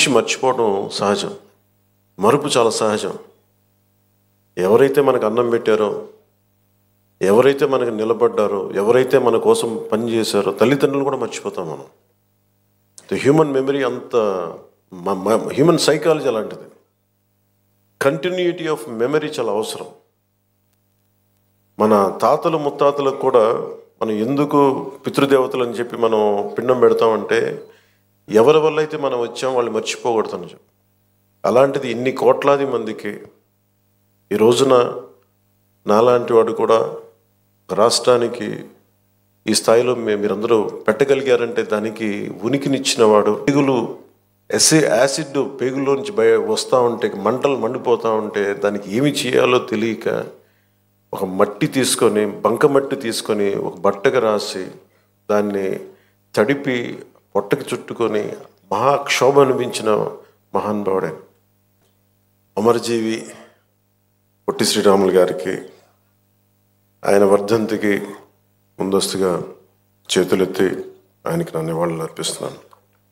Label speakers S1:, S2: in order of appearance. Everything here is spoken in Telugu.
S1: మనిషి మర్చిపోవడం సహజం, మరుపు చాలా సహజం. ఎవరైతే మనకు అన్నం పెట్టారో, ఎవరైతే మనకు నిలబడ్డారో, ఎవరైతే మన కోసం పనిచేశారో, తల్లిదండ్రులు కూడా మర్చిపోతాం మనం. హ్యూమన్ మెమరీ అంత హ్యూమన్ సైకాలజీ అలాంటిది. కంటిన్యూటీ ఆఫ్ మెమరీ చాలా అవసరం. మన తాతలు ముత్తాతలకు కూడా మనం ఎందుకు పితృదేవతలు అని చెప్పి మనం పిండం పెడతామంటే, ఎవరి వల్ల అయితే మనం వచ్చాం వాళ్ళు మర్చిపోకూడదని చెప్పి. అలాంటిది ఇన్ని కోట్లాది మందికి ఈ రోజున నాలాంటి వాడు కూడా రాష్ట్రానికి ఈ స్థాయిలో మీరందరూ పెట్టగలిగారంటే దానికి ఉనికినిచ్చిన వాడు. పేగులు యాసిడ్ పేగుల్లోంచి వస్తూ ఉంటే, మంటలు మండిపోతూ ఉంటే దానికి ఏమి చేయాలో తెలియక ఒక మట్టి తీసుకొని, బంకమట్టి తీసుకొని ఒక బట్టగా రాసి దాన్ని తడిపి పొట్టకి చుట్టుకొని మహాక్షోభ అనిపించిన మహానుభావుడే అమరజీవి పొట్టి శ్రీరాములు గారికి ఆయన వర్ధంతికి ముందస్తుగా చేతులెత్తి ఆయనకి నా నివాళులు అర్పిస్తున్నాను.